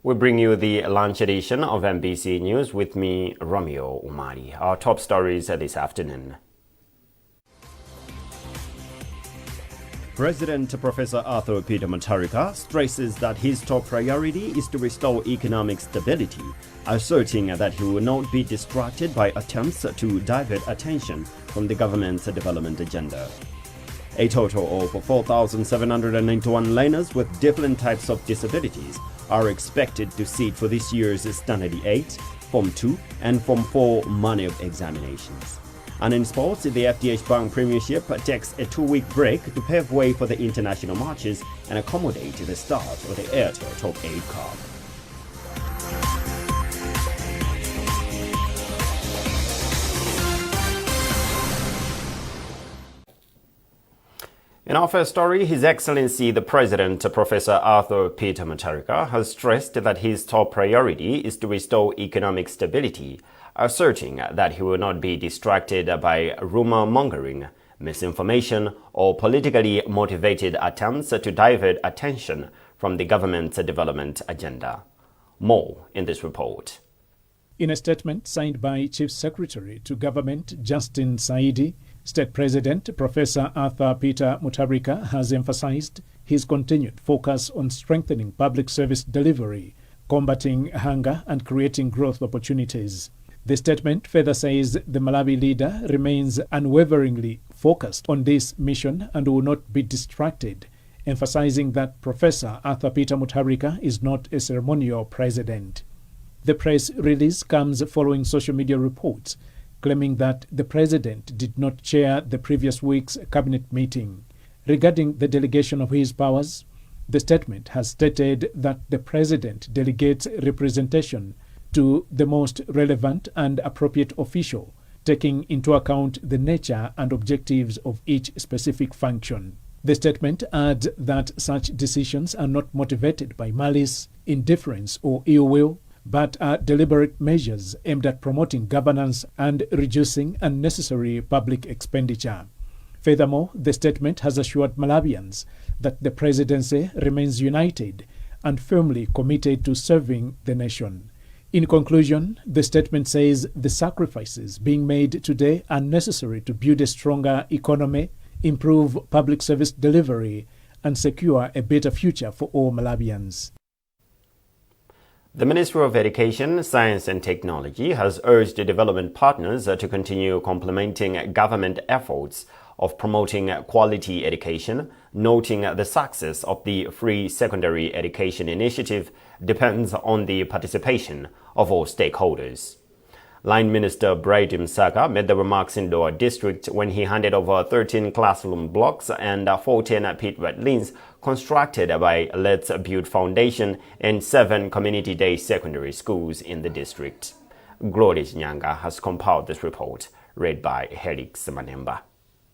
We bring you the lunch edition of MBC News with me, Romeo Umari. Our top stories this afternoon. President Professor Arthur Peter Mutharika stresses that his top priority is to restore economic stability, asserting that he will not be distracted by attempts to divert attention from the government's development agenda. A total of 4,791 learners with different types of disabilities are expected to sit for this year's Standard 8, Form 2 and Form 4 manual examinations. And in sports, the FDH Bank Premiership takes a 2-week break to pave way for the international matches and accommodate the start of the Airtel Top 8 Cup. In our first story, His Excellency the President, Professor Arthur Peter Mutharika, has stressed that his top priority is to restore economic stability, asserting that he will not be distracted by rumor-mongering, misinformation, or politically motivated attempts to divert attention from the government's development agenda. More in this report. In a statement signed by Chief Secretary to Government Justin Saidi, State President Professor Arthur Peter Mutharika has emphasized his continued focus on strengthening public service delivery, combating hunger and creating growth opportunities. The statement further says the Malawi leader remains unwaveringly focused on this mission and will not be distracted, emphasizing that Professor Arthur Peter Mutharika is not a ceremonial president. The press release comes following social media reports claiming that the president did not chair the previous week's cabinet meeting. Regarding the delegation of his powers, the statement has stated that the president delegates representation to the most relevant and appropriate official, taking into account the nature and objectives of each specific function. The statement adds that such decisions are not motivated by malice, indifference, or ill will, but are deliberate measures aimed at promoting governance and reducing unnecessary public expenditure. Furthermore, the statement has assured Malawians that the presidency remains united and firmly committed to serving the nation. In conclusion, the statement says the sacrifices being made today are necessary to build a stronger economy, improve public service delivery, and secure a better future for all Malawians. The Ministry of Education, Science and Technology has urged the development partners to continue complementing government efforts of promoting quality education, noting the success of the Free Secondary Education Initiative depends on the participation of all stakeholders. Line Minister Brighton Saka made the remarks in Doha District when he handed over 13 classroom blocks and 14 pit wetlands constructed by Let's Build Foundation and 7 community-day secondary schools in the district. Glorious Nyanga has compiled this report, read by Helix Manemba.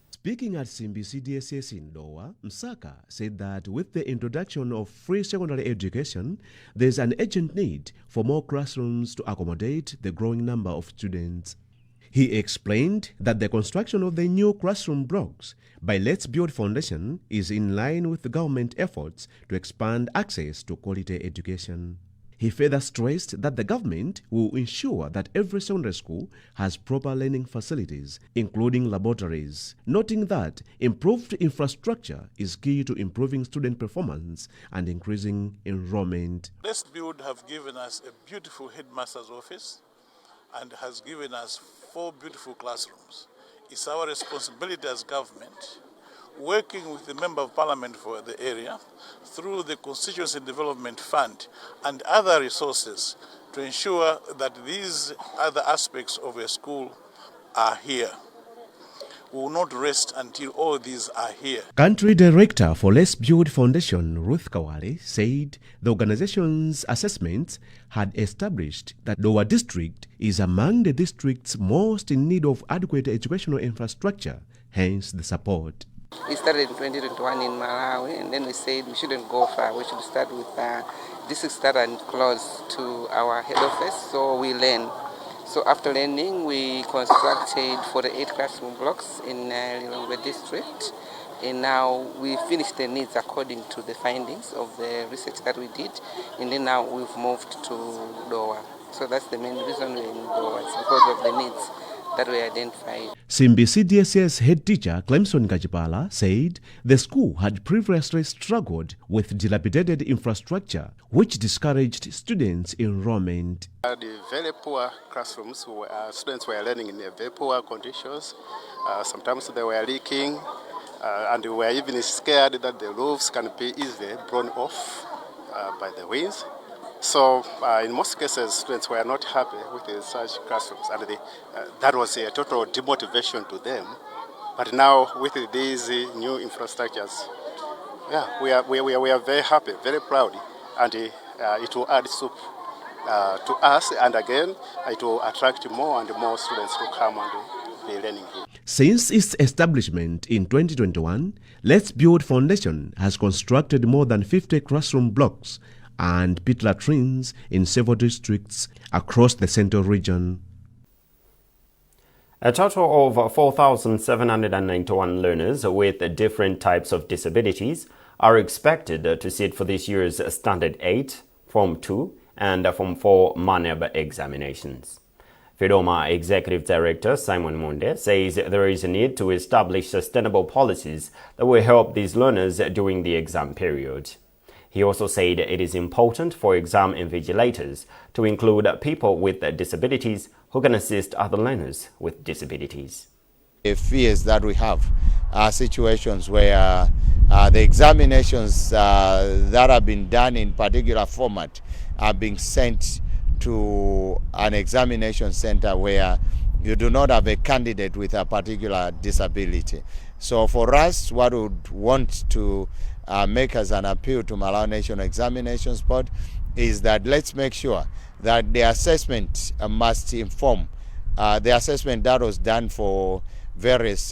Speaking at CDSS in Doha, Msaka said that with the introduction of free secondary education, there is an urgent need for more classrooms to accommodate the growing number of students. He explained that the construction of the new classroom blocks by Let's Build Foundation is in line with the government efforts to expand access to quality education. He further stressed that the government will ensure that every secondary school has proper learning facilities, including laboratories, noting that improved infrastructure is key to improving student performance and increasing enrollment. Let's Build have given us a beautiful headmaster's office and has given us 4 beautiful classrooms. It's our responsibility as government, working with the Member of Parliament for the area through the Constituency Development Fund and other resources to ensure that these other aspects of a school are here. We will not rest until all these are here. Country Director for Let's Build Foundation, Ruth Kawale, said the organization's assessments had established that Doha District is among the districts most in need of adequate educational infrastructure, hence the support. We started in 2021 in Malawi, and then we said we shouldn't go far. We should start with districts that are close to our head office, so we learn. So after learning, we constructed 48 classroom blocks in Lilongwe district, And now we finished the needs according to the findings of the research that we did, and then now we've moved to Doha. So that's the main reason we're in Doha. It's because of the needs that we identified. CBC DSS head teacher Clemson Kachipala said the school had previously struggled with dilapidated infrastructure, which discouraged students' enrollment. The very poor classrooms, students were learning in very poor conditions. Sometimes they were leaking, and we were even scared that the roofs can be easily blown off by the winds. So in most cases, students were not happy with such classrooms, and that was a total demotivation to them. But now with these new infrastructures, yeah, we are very happy, very proud, and it will add soup to us, and again, it will attract more and more students to come and be learning here. Since its establishment in 2021, Let's Build Foundation has constructed more than 50 classroom blocks and pit latrines in several districts across the central region. A total of 4,791 learners with different types of disabilities are expected to sit for this year's Standard 8, Form 2, and Form 4 MANEB examinations. FEDOMA Executive Director Simon Monde says there is a need to establish sustainable policies that will help these learners during the exam period. He also said it is important for exam invigilators to include people with disabilities who can assist other learners with disabilities. The fears that we have are situations where the examinations that have been done in particular format are being sent to an examination center where you do not have a candidate with a particular disability. So for us, what we would want to make as an appeal to Malawi National Examinations Board is that let's make sure that the assessment must inform the assessment that was done for various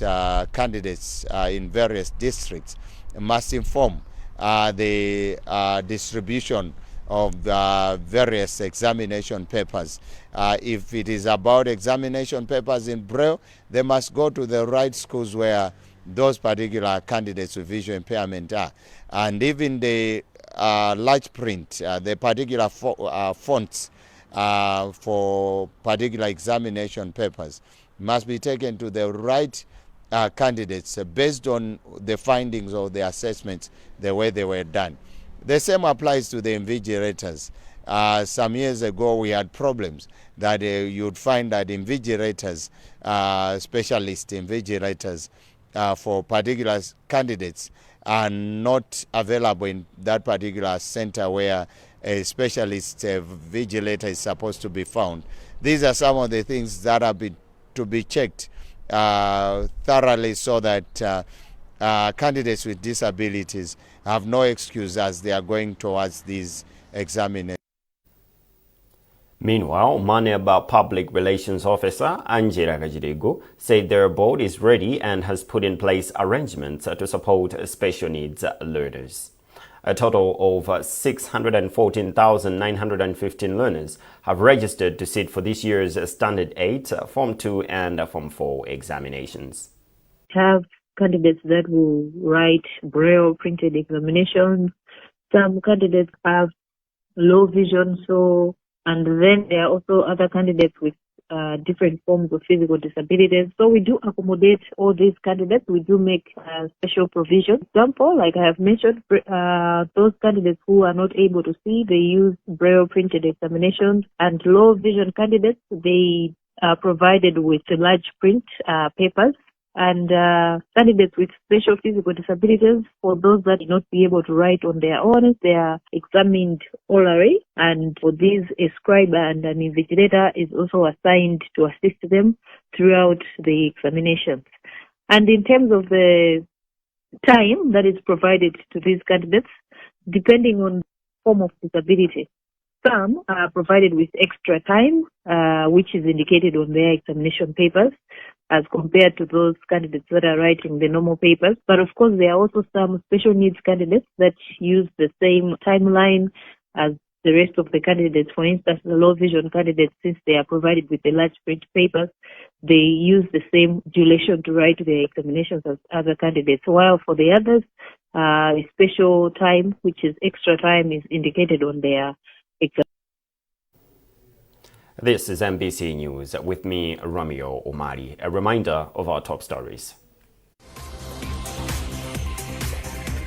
candidates in various districts must inform the distribution of various examination papers. If it is about examination papers in Braille, they must go to the right schools where those particular candidates with visual impairment are. And even the large print, the particular fonts for particular examination papers must be taken to the right candidates based on the findings of the assessments, the way they were done. The same applies to the invigilators. Some years ago we had problems that you'd find that invigilators, specialist invigilators for particular candidates are not available in that particular center where a specialist vigilator is supposed to be found. These are some of the things that have to be checked thoroughly so that candidates with disabilities have no excuse as they are going towards these examinations. Meanwhile, MANEB Public Relations Officer Angela Kajirego said their board is ready and has put in place arrangements to support special needs learners. A total of 614,915 learners have registered to sit for this year's Standard 8, Form 2 and Form 4 examinations. Have candidates that will write Braille printed examinations. Some candidates have low vision, and then there are also other candidates with different forms of physical disabilities. So we do accommodate all these candidates. We do make special provisions. For example, like I have mentioned, those candidates who are not able to see, they use Braille printed examinations, and low vision candidates, they are provided with large print papers. And candidates with special physical disabilities, for those that do not be able to write on their own, they are examined orally. And for these, a scribe and an invigilator is also assigned to assist them throughout the examinations. And in terms of the time that is provided to these candidates, depending on the form of disability, some are provided with extra time, which is indicated on their examination papers, as compared to those candidates that are writing the normal papers. But of course, there are also some special needs candidates that use the same timeline as the rest of the candidates. For instance, the low vision candidates, since they are provided with the large print papers, they use the same duration to write their examinations as other candidates. While for the others, a special time, which is extra time, is indicated on their exam. This is MBC News. With me, Romeo Omari. A reminder of our top stories.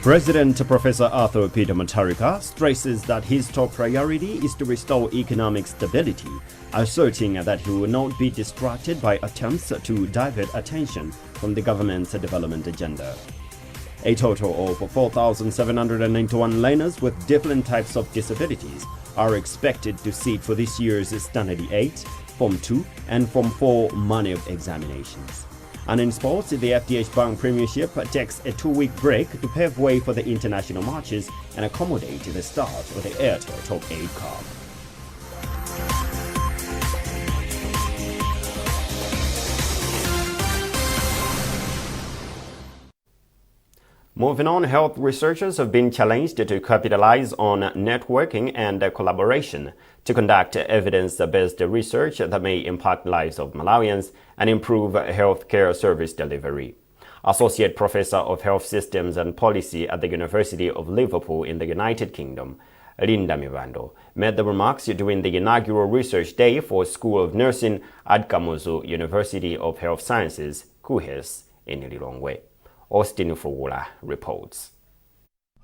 President Professor Arthur Peter Mutharika stresses that his top priority is to restore economic stability, asserting that he will not be distracted by attempts to divert attention from the government's development agenda. A total of 4,791 learners with different types of disabilities are expected to sit for this year's Standard 8, Form 2 and Form 4 manual examinations. And in sports, the FDH Bank Premiership takes a 2-week break to pave way for the international matches and accommodate the start of the Airtel Top 8 Cup. Moving on, health researchers have been challenged to capitalize on networking and collaboration to conduct evidence-based research that may impact lives of Malawians and improve healthcare service delivery. Associate Professor of Health Systems and Policy at the University of Liverpool in the United Kingdom, Linda Mivando, made the remarks during the inaugural research day for School of Nursing at Kamuzu University of Health Sciences, KUHES, in Lilongwe. Austin Fugula reports.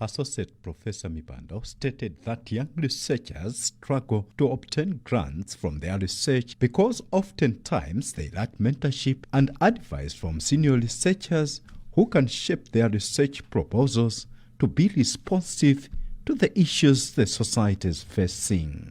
Associate Professor Mibando stated that young researchers struggle to obtain grants from their research because oftentimes they lack mentorship and advice from senior researchers who can shape their research proposals to be responsive to the issues the society is facing.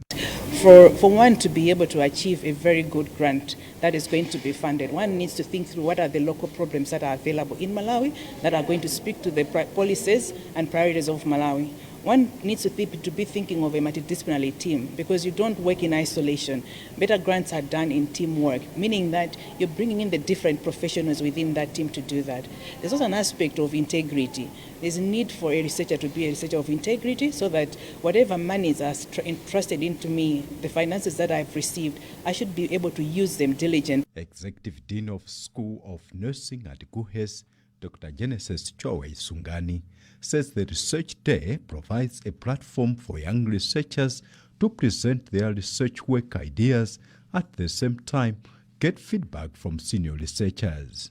For one to be able to achieve a very good grant that is going to be funded, one needs to think through what are the local problems that are available in Malawi that are going to speak to the policies and priorities of Malawi. One needs to be thinking of a multidisciplinary team because you don't work in isolation. Better grants are done in teamwork, meaning that you're bringing in the different professionals within that team to do that. There's also an aspect of integrity. There's a need for a researcher to be a researcher of integrity so that whatever monies are entrusted into me, the finances that I've received, I should be able to use them diligently. Executive Dean of School of Nursing at KUHES, Dr. Genesis Chowe Sungani, says the Research Day provides a platform for young researchers to present their research work ideas, at the same time get feedback from senior researchers.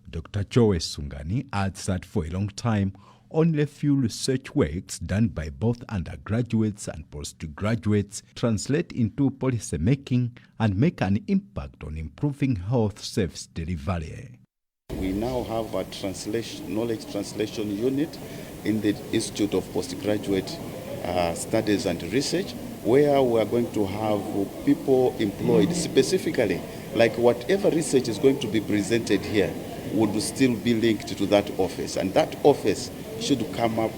Dr. Chowe Sungani adds that for a long time, only a few research works done by both undergraduates and postgraduates translate into policy making and make an impact on improving health service delivery. We now have a knowledge translation unit in the Institute of Postgraduate Studies and Research, where we are going to have people employed specifically, like whatever research is going to be presented here would still be linked to that office. And that office should come up,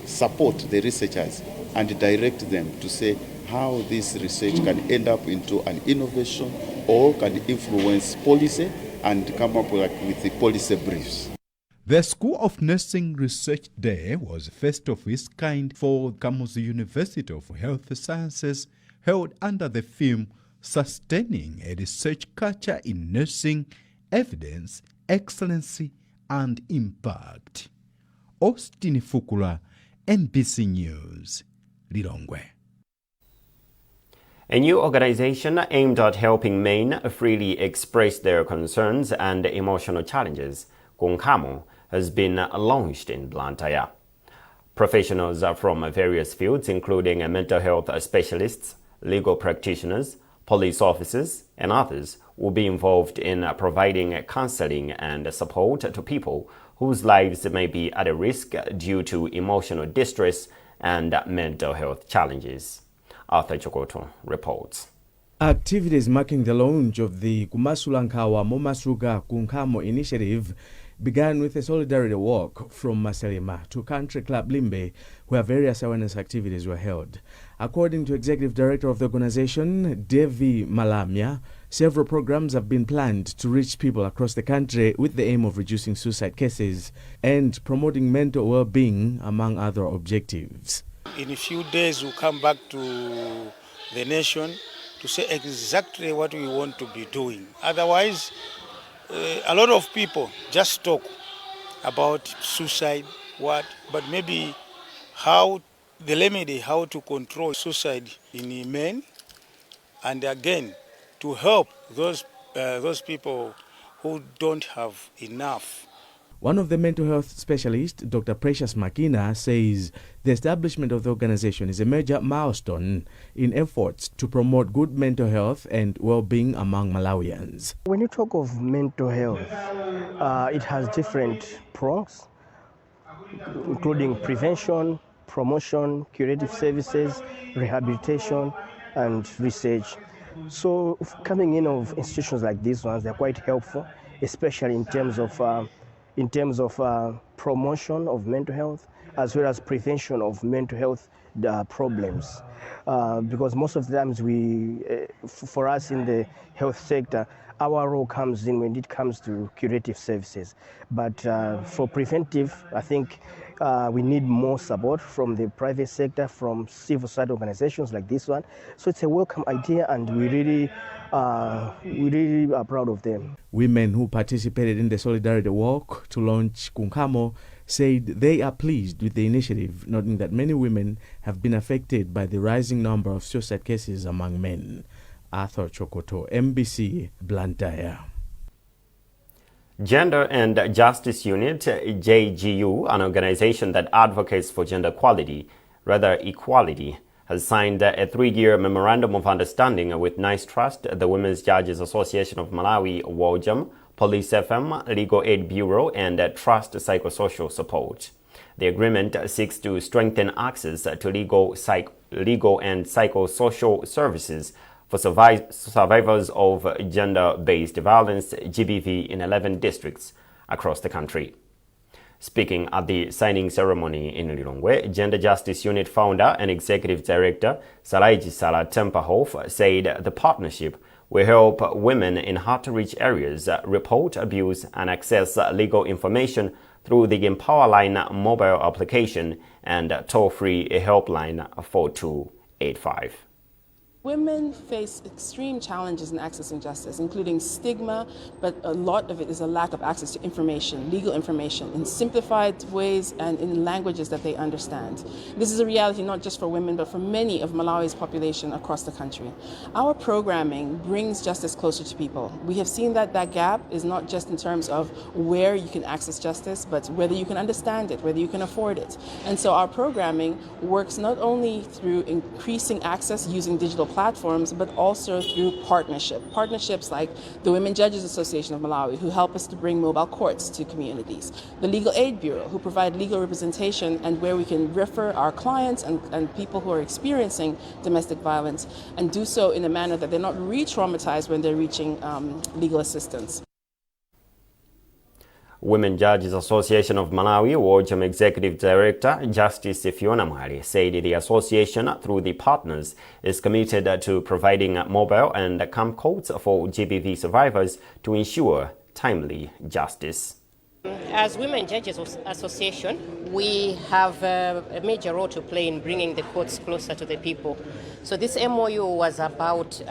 support the researchers and direct them to say how this research can end up into an innovation or can influence policy and come up with the policy briefs. The School of Nursing Research Day was first of its kind for Kamuzu University of Health Sciences, held under the theme Sustaining a Research Culture in Nursing, Evidence, Excellency and Impact. Austin Fukula, MBC News, Lilongwe. A new organization aimed at helping men freely express their concerns and emotional challenges, Nkhani, has been launched in Blantyre. Professionals from various fields, including mental health specialists, legal practitioners, police officers, and others, will be involved in providing counseling and support to people whose lives may be at a risk due to emotional distress and mental health challenges. Arthur Chokoto reports. Activities marking the launch of the Kumasulankawa Momasuga Kunkamo initiative began with a solidarity walk from Maselima to Country Club Limbe, where various awareness activities were held. According to Executive Director of the organization, Devi Malamya, several programs have been planned to reach people across the country with the aim of reducing suicide cases and promoting mental well-being, among other objectives. in a few days we'll come back to the nation to say exactly what we want to be doing. Otherwise, a lot of people just talk about suicide, but maybe how the remedy, how to control suicide in men, and again to help those people who don't have enough. One of the mental health specialists, Dr. Precious Makina, says the establishment of the organization is a major milestone in efforts to promote good mental health and well-being among Malawians. When you talk of mental health, it has different prongs, including prevention, promotion, curative services, rehabilitation, and research. So coming in of institutions like these ones, they're quite helpful, especially in terms of promotion of mental health as well as prevention of mental health problems. Because most of the times for us in the health sector, our role comes in when it comes to curative services. But for preventive, I think we need more support from the private sector, from civil society organizations like this one. So it's a welcome idea, and we really are proud of them. Women who participated in the solidarity walk to launch Kunkamo said they are pleased with the initiative, noting that many women have been affected by the rising number of suicide cases among men. Arthur Chokoto, MBC, Blantyre. Gender and Justice Unit, JGU, an organization that advocates for gender equality, has signed a 3-year memorandum of understanding with Nice Trust, the Women's Judges Association of Malawi, WOJAM, Police FM, Legal Aid Bureau, and Trust Psychosocial Support. The agreement seeks to strengthen access to legal and psychosocial services for survivors of gender-based violence, GBV, in 11 districts across the country. Speaking at the signing ceremony in Lilongwe, Gender Justice Unit founder and executive director Salaiji Sala Tempahof said the partnership will help women in hard-to-reach areas report abuse and access legal information through the Empower Line mobile application and toll-free helpline 4285. Women face extreme challenges in accessing justice, including stigma, but a lot of it is a lack of access to information, legal information, in simplified ways and in languages that they understand. This is a reality not just for women, but for many of Malawi's population across the country. Our programming brings justice closer to people. We have seen that that gap is not just in terms of where you can access justice, but whether you can understand it, whether you can afford it. And so our programming works not only through increasing access using digital platforms, but also through partnerships like the Women Judges Association of Malawi, who help us to bring mobile courts to communities, the Legal Aid Bureau, who provide legal representation and where we can refer our clients and people who are experiencing domestic violence and do so in a manner that they're not re-traumatized when they're reaching legal assistance. Women Judges Association of Malawi, WOJAM Executive Director Justice Fiona Mwali, said the association, through the partners, is committed to providing mobile and camp courts for GBV survivors to ensure timely justice. As Women Judges Association, we have a major role to play in bringing the courts closer to the people. So this MOU was about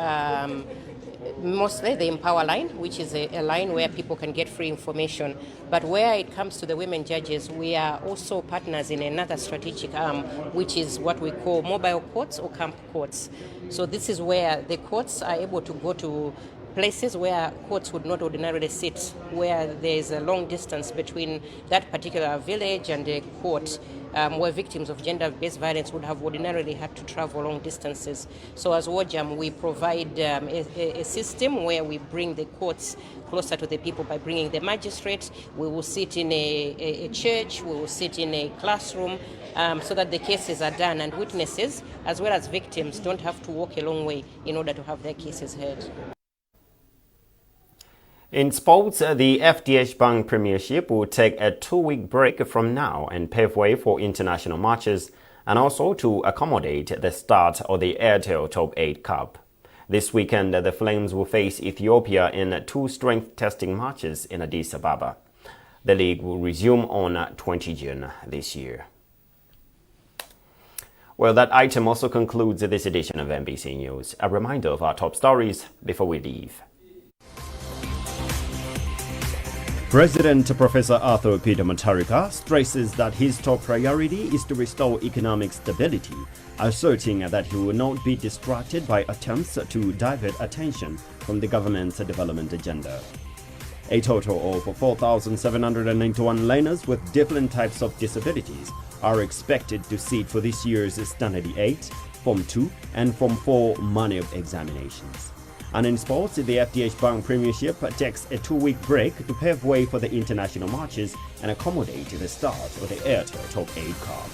mostly the Empower Line, which is a line where people can get free information. But where it comes to the women judges, we are also partners in another strategic arm, which is what we call mobile courts or camp courts. So this is where the courts are able to go to places where courts would not ordinarily sit, where there is a long distance between that particular village and a court, where victims of gender-based violence would have ordinarily had to travel long distances. So as WOJAM, we provide a system where we bring the courts closer to the people by bringing the magistrate. We will sit in a church, we will sit in a classroom, so that the cases are done and witnesses, as well as victims, don't have to walk a long way in order to have their cases heard. In sports, the FDH Bank Premiership will take a 2-week break from now and pave way for international matches, and also to accommodate the start of the Airtel Top 8 Cup. This weekend, the Flames will face Ethiopia in 2 strength testing matches in Addis Ababa. The league will resume on 20 June this year. Well, that item also concludes this edition of MBC News. A reminder of our top stories before we leave. President Professor Arthur Peter Mutharika stresses that his top priority is to restore economic stability, asserting that he will not be distracted by attempts to divert attention from the government's development agenda. A total of 4,791 learners with different types of disabilities are expected to sit for this year's Standard 8, Form 2 and Form 4 manual examinations. And in sports, the FDH Bank Premiership takes a 2-week break to pave way for the international matches and accommodate the start of the Airtel Top 8 Cup.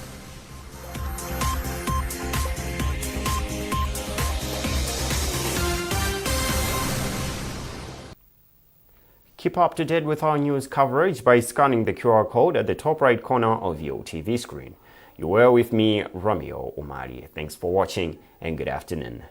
Keep up to date with our news coverage by scanning the QR code at the top right corner of your TV screen. You were with me, Romeo Omari. Thanks for watching and good afternoon.